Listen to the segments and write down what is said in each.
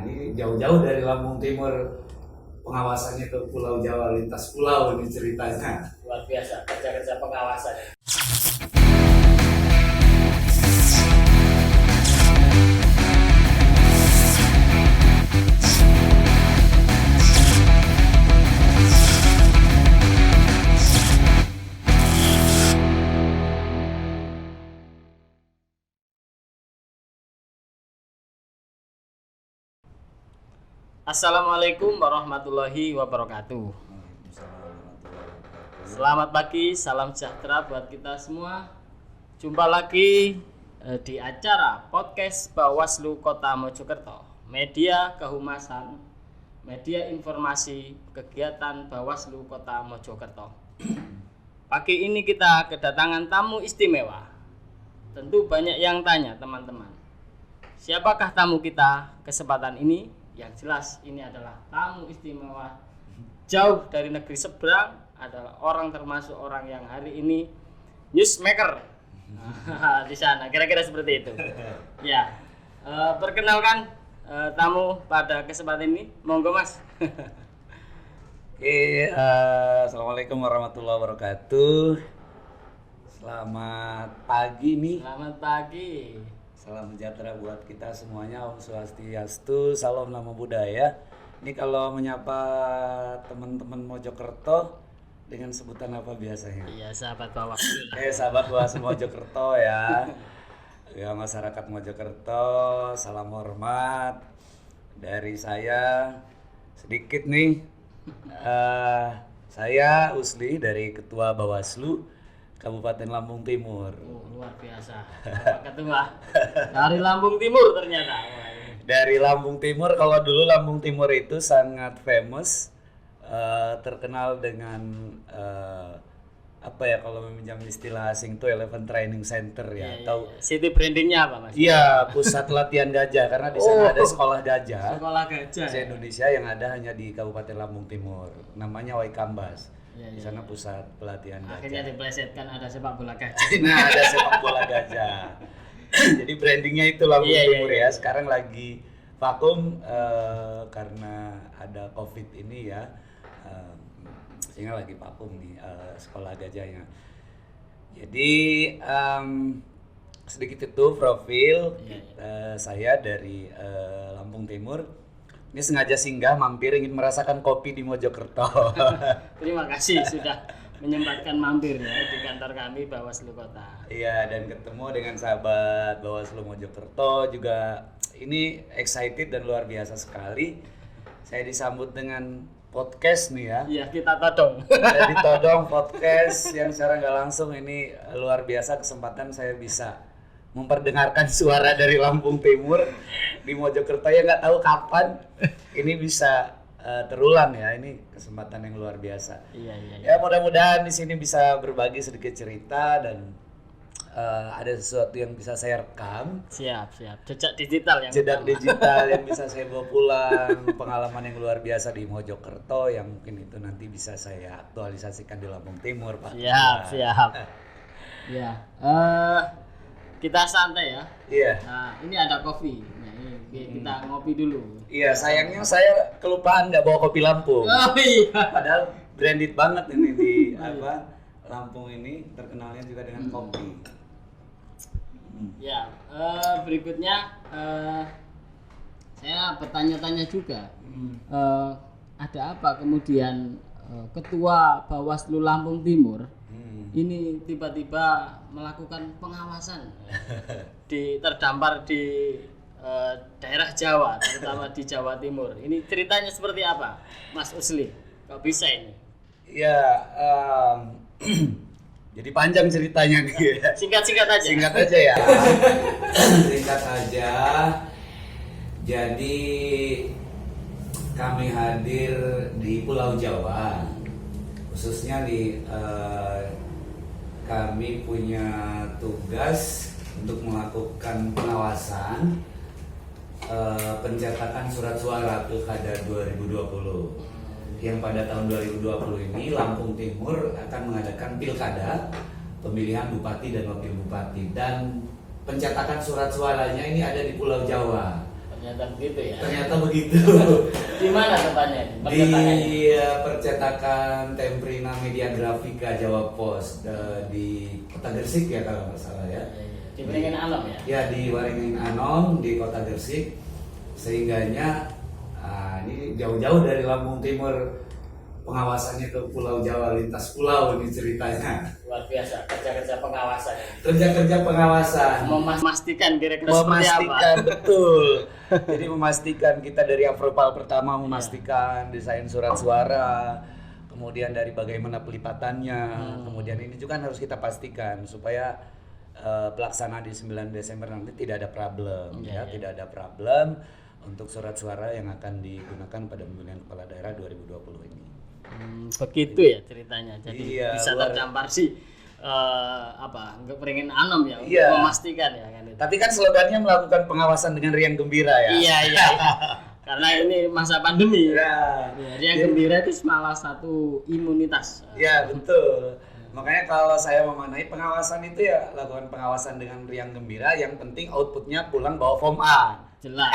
ini jauh-jauh dari Lampung Timur, pengawasannya ke Pulau Jawa, lintas pulau ini ceritanya. Luar biasa kerja-kerja pengawasan. Assalamualaikum warahmatullahi wabarakatuh. Selamat pagi, salam sejahtera buat kita semua. Jumpa lagi di acara podcast Bawaslu Kota Mojokerto, media kehumasan, media informasi kegiatan Bawaslu Kota Mojokerto. Pagi ini kita kedatangan tamu istimewa. Tentu banyak yang tanya teman-teman, siapakah tamu kita kesempatan ini? Yang jelas ini adalah tamu istimewa jauh dari negeri seberang, adalah orang termasuk orang yang hari ini newsmaker di sana, kira-kira seperti itu. Ya, perkenalkan tamu pada kesempatan ini, monggo Mas. Oke, assalamualaikum warahmatullahi wabarakatuh. Selamat pagi nih. Selamat pagi. Salam sejahtera buat kita semuanya, Om Swastiastu, salam nama budaya. Ini kalau menyapa teman-teman Mojokerto dengan sebutan apa biasanya? Iya, sahabat Bawaslu. Sahabat Bawaslu Mojokerto ya. Ya, masyarakat Mojokerto, salam hormat dari saya. Sedikit nih, saya Usli dari Ketua Bawaslu Kabupaten Lampung Timur. Luar biasa. Bapak Ketua dari Lampung Timur ternyata. Dari Lampung Timur, kalau dulu Lampung Timur itu sangat famous, terkenal dengan apa ya, kalau meminjam istilah asing itu Elephant Training Center ya, atau city brandingnya apa Mas? Iya, pusat latihan gajah, karena di sana ada sekolah gajah. Sekolah gajah. Se-Indonesia yang ada hanya di Kabupaten Lampung Timur, namanya Waikambas. Di sana pusat pelatihan gajah. Akhirnya diplesetkan ada sepak bola gajah. Nah, ada sepak bola gajah. Jadi brandingnya itu Lampung Timur ya. Sekarang lagi vakum karena ada COVID ini ya. Sehingga lagi vakum nih sekolah gajahnya. Jadi sedikit itu profil saya dari Lampung Timur. Ini sengaja singgah mampir ingin merasakan kopi di Mojokerto. Terima kasih sudah menyempatkan mampir ya di kantor kami Bawaslu Kota. Iya, dan ketemu dengan sahabat Bawaslu Mojokerto juga ini excited dan luar biasa sekali. Saya disambut dengan podcast nih ya. Iya, kita todong. Jadi todong podcast yang secara nggak langsung, ini luar biasa kesempatan saya bisa memperdengarkan suara dari Lampung Timur di Mojokerto, ya nggak tahu kapan ini bisa terulang ya. Ini kesempatan yang luar biasa. Iya. Ya, mudah-mudahan di sini bisa berbagi sedikit cerita dan ada sesuatu yang bisa saya rekam. Siap. Jejak digital yang bisa saya bawa pulang, pengalaman yang luar biasa di Mojokerto yang mungkin itu nanti bisa saya aktualisasikan di Lampung Timur, Pak. Siap. Ya. Kita santai ya. Iya. Nah, ini ada kopi. Nah, ini kita ngopi dulu. Iya, sayangnya saya kelupaan nggak bawa kopi Lampung. Oh iya. Padahal branded banget ini di Lampung ini, terkenalnya juga dengan kopi. Ya, berikutnya saya bertanya-tanya juga. Ada apa kemudian Ketua Bawaslu Lampung Timur ini tiba-tiba melakukan pengawasan terdampar di daerah Jawa, terutama di Jawa Timur. Ini ceritanya seperti apa, Mas Usli? Kok bisa ini? Ya, jadi panjang ceritanya nih. Singkat aja. Singkat aja ya. Singkat aja. Jadi kami hadir di Pulau Jawa, khususnya di kami punya tugas untuk melakukan pengawasan pencetakan surat suara Pilkada 2020. Yang pada tahun 2020 ini Lampung Timur akan mengadakan pilkada, pemilihan bupati dan wakil bupati, dan pencetakan surat suaranya ini ada di Pulau Jawa. Ternyata begitu ya. Ternyata begitu. Di mana tempatnya? Di percetakan Temprina Media Grafika Jawa Pos di Kota Gresik ya kalau nggak salah ya. Di Waringin Anom ya? Ya di Waringin Anom di Kota Gresik. Sehingganya ini jauh-jauh dari Lampung Timur, pengawasannya ke Pulau Jawa, lintas pulau ini ceritanya. Luar biasa, kerja-kerja pengawasan. Kerja-kerja pengawasan. Memastikan kira-kira seperti apa? Memastikan betul. Jadi memastikan kita dari approval pertama, memastikan desain surat suara, kemudian dari bagaimana pelipatannya, kemudian ini juga harus kita pastikan supaya pelaksanaan di 9 Desember nanti tidak ada problem, tidak ada problem untuk surat suara yang akan digunakan pada pemilihan kepala daerah 2020 ini. Begitu ya ceritanya. Jadi Iya, bisa tercampur sih Waringin Anom ya untuk Iya. memastikan ya kan itu. Tapi kan slogannya melakukan pengawasan dengan riang gembira ya. Iya. Karena ini masa pandemi. Ya. Riang gembira itu salah satu imunitas. Ya betul. Makanya kalau saya memaknai pengawasan itu ya lakukan pengawasan dengan riang gembira. Yang penting outputnya pulang bawa form A. Jelas.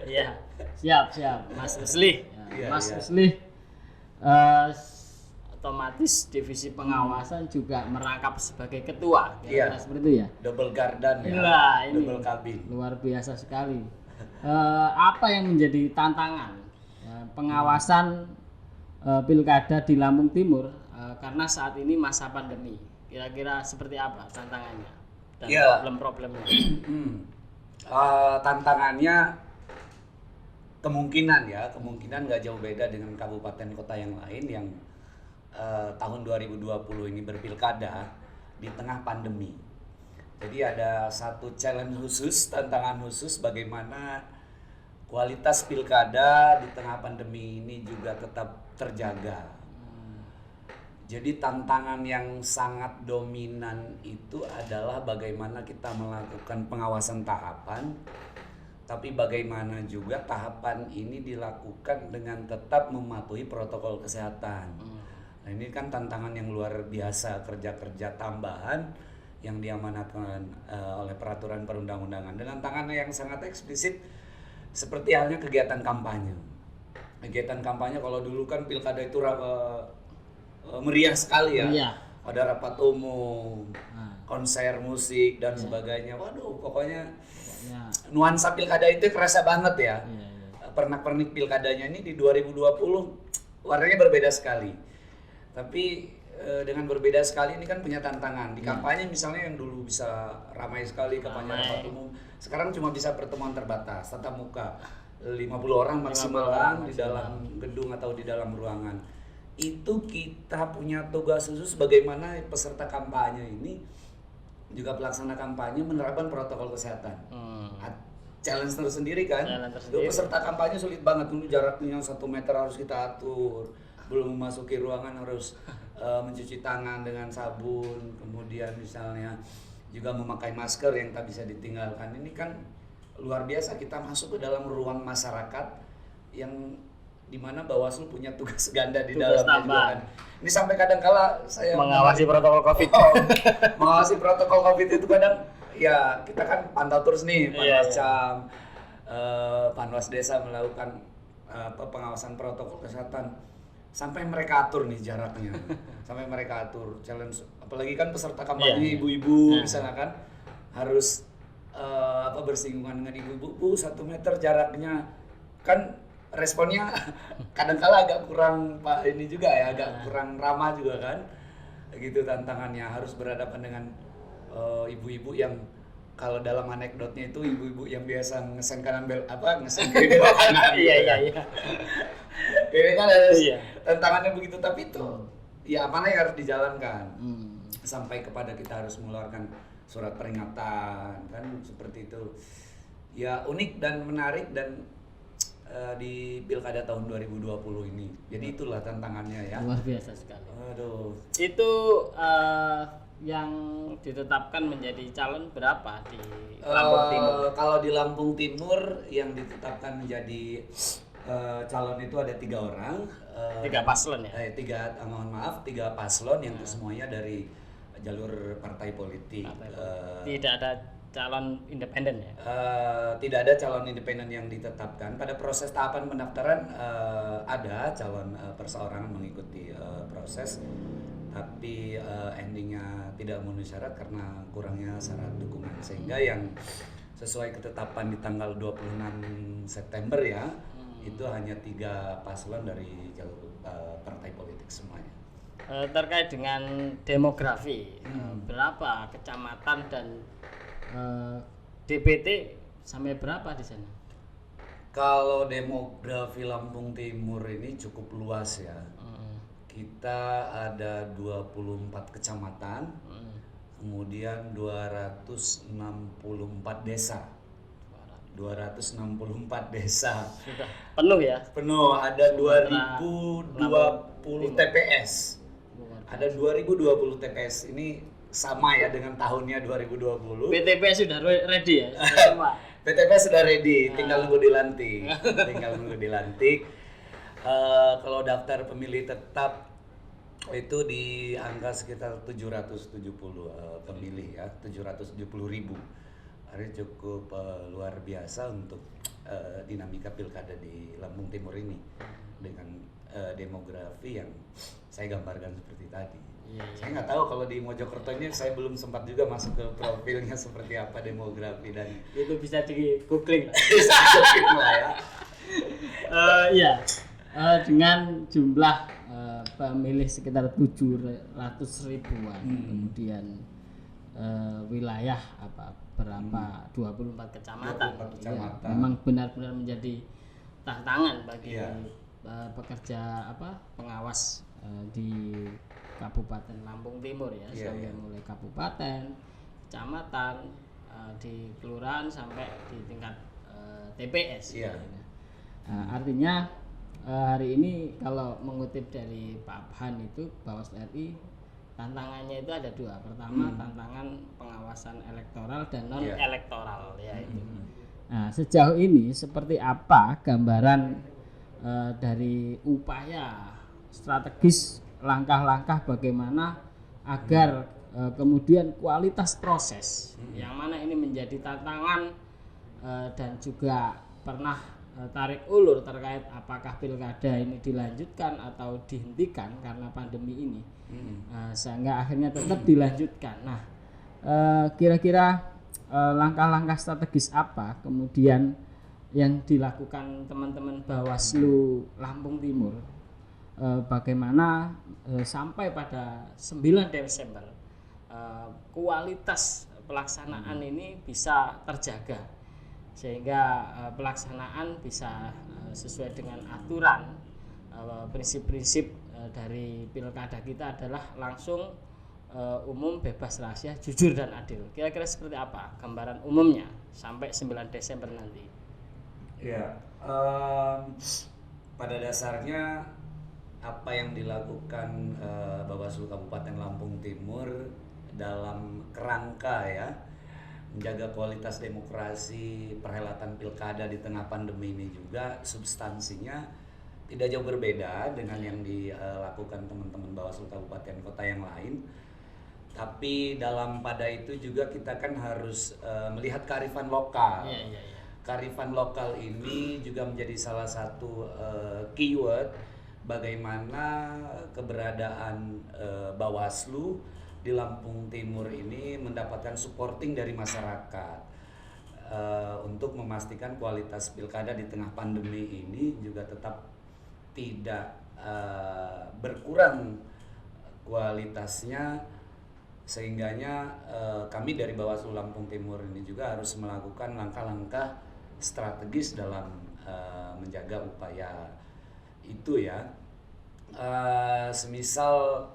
Iya. Siap, Mas Rusli. Iya, Mas iya. Rusli otomatis divisi pengawasan juga merangkap sebagai ketua. Kira-kira Iya. seperti itu ya. Double gardan ya. Nah, ini Double kabin. luar biasa sekali. Apa yang menjadi tantangan pengawasan pilkada di Lampung Timur karena saat ini masa pandemi? Kira-kira seperti apa tantangannya dan Iya. problem-problemnya? Tantangannya kemungkinan nggak jauh beda dengan kabupaten kota yang lain yang tahun 2020 ini berpilkada di tengah pandemi. Jadi ada satu challenge khusus, tantangan khusus bagaimana kualitas pilkada di tengah pandemi ini juga tetap terjaga. Jadi tantangan yang sangat dominan itu adalah bagaimana kita melakukan pengawasan tahapan, tapi bagaimana juga tahapan ini dilakukan dengan tetap mematuhi protokol kesehatan. Nah ini kan tantangan yang luar biasa, kerja-kerja tambahan yang diamanatkan oleh peraturan perundang-undangan dengan tantangan yang sangat eksplisit seperti halnya kegiatan kampanye. Kegiatan kampanye kalau dulu kan pilkada itu meriah sekali ya. Iya. Ada rapat umum, konser musik dan sebagainya. Waduh, pokoknya nuansa pilkada itu kerasa banget ya. Pernak-pernik pilkadanya ini di 2020 warnanya berbeda sekali. Tapi dengan berbeda sekali ini kan punya tantangan. Di kampanye misalnya yang dulu bisa ramai sekali kampanye rapat umum, sekarang cuma bisa pertemuan terbatas, tatap muka. 50 orang maksimal kan di dalam gedung atau di dalam ruangan. Itu kita punya tugas khusus bagaimana peserta kampanye ini juga pelaksana kampanye menerapkan protokol kesehatan. Challenge tersendiri kan. Itu peserta kampanye sulit banget, dulu jaraknya 1 meter harus kita atur. Belum memasuki ruangan harus mencuci tangan dengan sabun, kemudian misalnya juga memakai masker yang tak bisa ditinggalkan. Ini kan luar biasa, kita masuk ke dalam ruang masyarakat yang dimana Bawaslu punya tugas ganda di dalamnya juga kan. Ini sampai kadang-kala saya mengawasi protokol COVID. Mengawasi protokol COVID itu kadang ya kita kan pantau terus nih Panwascam, Panwas Desa melakukan pengawasan protokol kesehatan sampai mereka atur nih jaraknya. Sampai mereka atur challenge, apalagi kan peserta kampanye ibu-ibu misalnya kan harus bersinggungan dengan ibu-ibu, Bu, 1 meter jaraknya kan. Responnya kadang-kala agak kurang ini juga ya, agak kurang ramah juga kan. Gitu tantangannya, harus berhadapan dengan ibu-ibu yang kalau dalam anekdotnya itu ibu-ibu yang biasa ngesen kanan ngesen kiri belok kanan. Iya. Ini kan harus tantangannya begitu, tapi itu ya mana yang harus dijalankan. Sampai kepada kita harus mengeluarkan surat peringatan kan seperti itu. Ya unik dan menarik dan di pilkada tahun 2020 ini. Jadi itulah tantangannya ya. Luar biasa sekali. Aduh. Itu yang ditetapkan menjadi calon berapa di Lampung Timur? Kalau di Lampung Timur yang ditetapkan menjadi calon itu ada 3 orang. 3 paslon ya? 3 paslon yang semuanya dari jalur partai politik. Tidak ada calon independen ya? Tidak ada calon independen yang ditetapkan. Pada proses tahapan pendaftaran ada calon perseorangan mengikuti proses, tapi endingnya tidak memenuhi syarat karena kurangnya syarat dukungan, sehingga yang sesuai ketetapan di tanggal 26 September ya, itu hanya 3 paslon dari jalur partai politik semuanya. Terkait dengan demografi, berapa kecamatan dan DPT sampai berapa di sana? Kalau demografi Lampung Timur ini cukup luas ya. Kita ada 24 kecamatan, kemudian 264 desa. 264 desa. Sudah penuh ya? Penuh, ada 2020 TPS. Ada 2020 TPS. Ini sama ya dengan tahunnya 2020. PTPS sudah ready ya? PTPS sudah ready, tinggal nunggu dilantik. Kalau daftar pemilih tetap itu di angka sekitar 770 pemilih ya, 770.000. Ini cukup luar biasa untuk dinamika pilkada di Lampung Timur ini dengan demografi yang saya gambarkan seperti tadi. Saya nggak tahu kalau di Mojokerto ini, saya belum sempat juga masuk ke profilnya seperti apa demografi, dan itu bisa di googling lah ya. Dengan jumlah pemilih sekitar 700 ribuan, kemudian wilayah berapa 24 kecamatan. Ya, memang benar-benar menjadi tantangan bagi pekerja pengawas di Kabupaten Lampung Timur ya, mulai kabupaten, kecamatan, di kelurahan sampai di tingkat TPS. Artinya hari ini kalau mengutip dari Pak Abhan itu, Bawaslu RI tantangannya itu ada 2. Pertama, tantangan pengawasan elektoral dan non elektoral ya itu. Nah, sejauh ini seperti apa gambaran dari upaya strategis, langkah-langkah bagaimana agar kemudian kualitas proses yang mana ini menjadi tantangan dan juga pernah tarik ulur terkait apakah pilkada ini dilanjutkan atau dihentikan karena pandemi ini, sehingga akhirnya tetap dilanjutkan. Nah, kira-kira langkah-langkah strategis apa kemudian yang dilakukan teman-teman Bawaslu Lampung Timur, bagaimana sampai pada 9 Desember kualitas pelaksanaan ini bisa terjaga, sehingga pelaksanaan bisa sesuai dengan aturan. Prinsip-prinsip dari pilkada kita adalah langsung, umum, bebas, rahasia, jujur dan adil. Kira-kira seperti apa gambaran umumnya sampai 9 Desember nanti? Ya, pada dasarnya apa yang dilakukan Bawaslu Kabupaten Lampung Timur dalam kerangka ya menjaga kualitas demokrasi perhelatan pilkada di tengah pandemi ini juga substansinya tidak jauh berbeda dengan yang dilakukan teman-teman Bawaslu Kabupaten Kota yang lain. Tapi pada itu juga kita kan harus melihat kearifan lokal. Kearifan lokal ini juga menjadi salah satu keyword bagaimana keberadaan Bawaslu di Lampung Timur ini mendapatkan supporting dari masyarakat untuk memastikan kualitas pilkada di tengah pandemi ini juga tetap tidak berkurang kualitasnya, sehingganya kami dari Bawaslu Lampung Timur ini juga harus melakukan langkah-langkah strategis dalam menjaga upaya itu ya. Semisal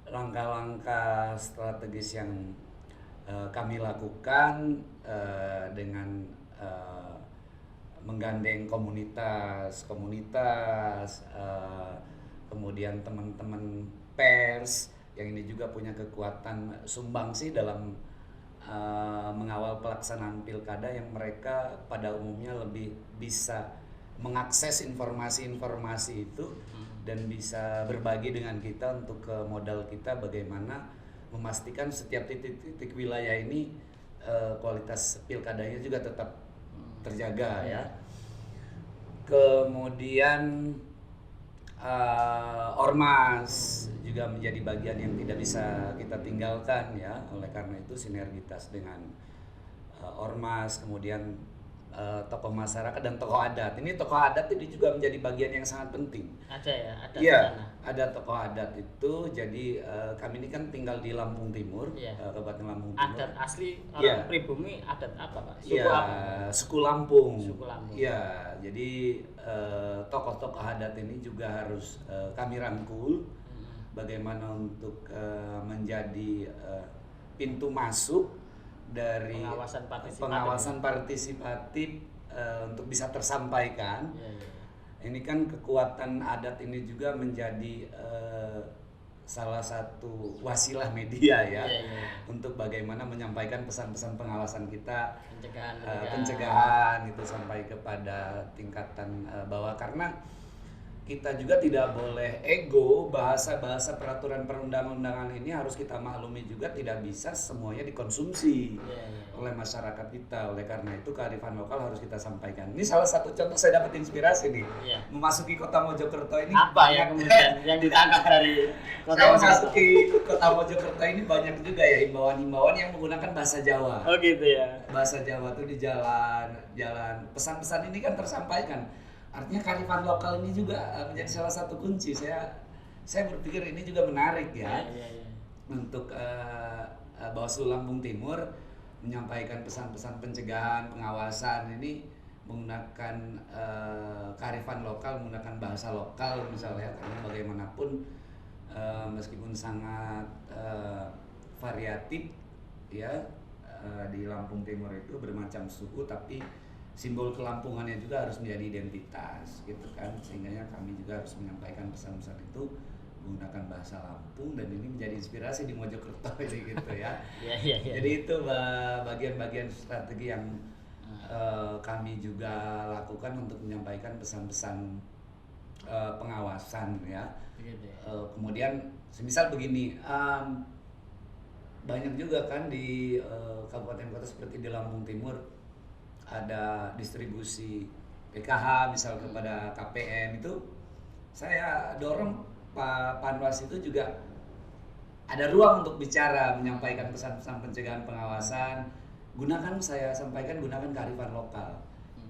langkah-langkah strategis yang kami lakukan dengan menggandeng komunitas, kemudian teman-teman pers yang ini juga punya kekuatan sumbangsi dalam mengawal pelaksanaan pilkada, yang mereka pada umumnya lebih bisa mengakses informasi-informasi itu dan bisa berbagi dengan kita untuk ke modal kita bagaimana memastikan setiap titik-titik wilayah ini kualitas pilkadanya juga tetap terjaga ya. Kemudian ormas juga menjadi bagian yang tidak bisa kita tinggalkan ya. Oleh karena itu sinergitas dengan ormas, kemudian tokoh masyarakat dan tokoh adat. Ini tokoh adat ini juga menjadi bagian yang sangat penting. Ada ya, ada. Iya, ada tokoh adat itu. Jadi kami ini kan tinggal di Lampung Timur, Kabupaten Lampung Timur. Adat asli orang pribumi adat apa, Pak? Suku apa? Suku Lampung. Suku Lampung. Iya, jadi tokoh-tokoh adat ini juga harus kami rangkul. Bagaimana untuk menjadi pintu masuk dari pengawasan partisipatif untuk bisa tersampaikan. Ini kan kekuatan adat ini juga menjadi salah satu wasilah media ya, untuk bagaimana menyampaikan pesan-pesan pengawasan kita, pencegahan itu sampai kepada tingkatan bawah, karena kita juga tidak boleh ego. Bahasa-bahasa peraturan perundang-undangan ini harus kita maklumi juga tidak bisa semuanya dikonsumsi oleh masyarakat kita. Oleh karena itu kearifan lokal harus kita sampaikan. Ini salah satu contoh saya dapat inspirasi nih. Memasuki kota Mojokerto ini apa yang kemudian yang ditangkap dari kota Mojokerto? Memasuki kota Mojokerto ini banyak juga ya himbauan-himbauan yang menggunakan bahasa Jawa. Oh gitu ya. Bahasa Jawa tuh di jalan pesan-pesan ini kan tersampaikan. Artinya kearifan lokal ini juga menjadi salah satu kunci. Saya berpikir ini juga menarik ya. Untuk Bawaslu Lampung Timur menyampaikan pesan-pesan pencegahan, pengawasan ini menggunakan kearifan lokal, menggunakan bahasa lokal misalnya, karena bagaimanapun meskipun sangat variatif ya, di Lampung Timur itu bermacam suku, tapi simbol kelampungannya juga harus menjadi identitas gitu kan, sehingga kami juga harus menyampaikan pesan-pesan itu menggunakan bahasa Lampung, dan ini menjadi inspirasi di Mojokerto ini gitu ya. Jadi itu bagian-bagian strategi yang kami juga lakukan untuk menyampaikan pesan-pesan pengawasan ya. Kemudian semisal begini, banyak juga kan di kabupaten kota seperti di Lampung Timur ada distribusi PKH misal kepada KPM, itu saya dorong Pak Panwas itu juga ada ruang untuk bicara, menyampaikan pesan-pesan pencegahan, pengawasan. Saya sampaikan gunakan kearifan lokal.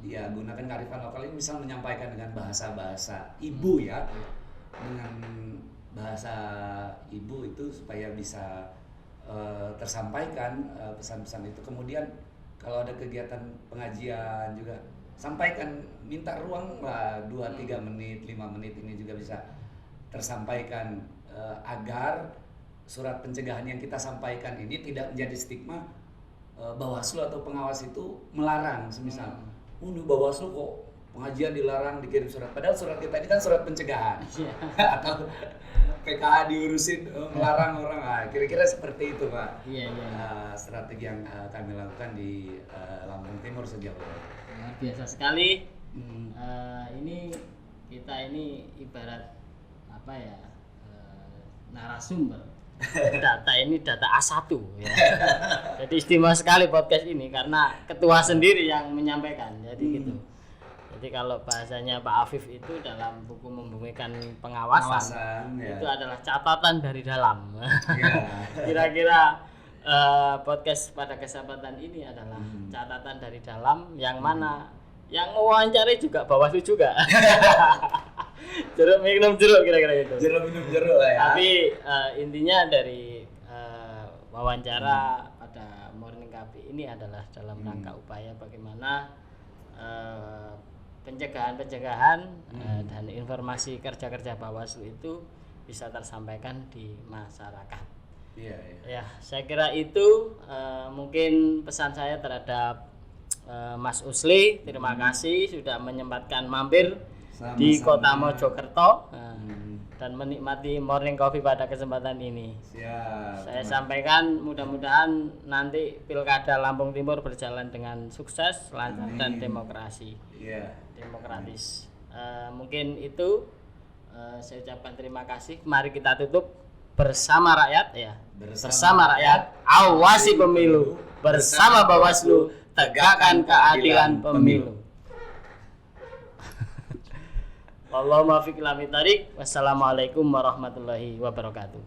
Ya, gunakan kearifan lokal ini misal menyampaikan dengan bahasa-bahasa ibu ya. Dengan bahasa ibu itu supaya bisa tersampaikan pesan-pesan itu. Kemudian kalau ada kegiatan pengajian juga sampaikan, minta ruang lah 2-3 menit, 5 menit ini juga bisa tersampaikan, agar surat pencegahan yang kita sampaikan ini tidak menjadi stigma Bawaslu atau pengawas itu melarang. Semisal, Bawaslu kok pengajian dilarang dikirim surat, padahal surat kita ini kan surat pencegahan. Atau PKH diurusin melarang orang, kira-kira seperti itu Pak. Strategi yang kami lakukan di Lampung Timur sejauh ini. Biasa sekali. Ini kita ini ibarat apa ya, narasumber. Data A1 ya. Jadi istimewa sekali podcast ini karena ketua sendiri yang menyampaikan. Jadi gitu. Jadi kalau bahasanya Pak Afif itu dalam buku membumikan pengawasan itu adalah catatan dari dalam. Kira-kira podcast pada kesempatan ini adalah catatan dari dalam, yang mana yang mewawancari juga Bawaslu juga. Jeruk minum jeruk, kira-kira gitu. Jeruk minum jeruk lah ya. Tapi intinya dari wawancara pada Morning Coffee ini adalah dalam rangka upaya bagaimana pencegahan dan informasi kerja-kerja Bawaslu itu bisa tersampaikan di masyarakat. Ya, saya kira itu mungkin pesan saya terhadap Mas Usli. Terima kasih sudah menyempatkan mampir di Kota Mojokerto dan menikmati Morning Coffee pada kesempatan ini. Saya sampaikan mudah-mudahan nanti Pilkada Lampung Timur berjalan dengan sukses, lancar dan demokratis. Mungkin itu saya ucapkan terima kasih. Mari kita tutup bersama rakyat ya. Bersama rakyat, awasi pemilu. Bersama Bawaslu, tegakkan keadilan pemilu. Allahumma fiqh ila mitariq. Wassalamualaikum warahmatullahi wabarakatuh.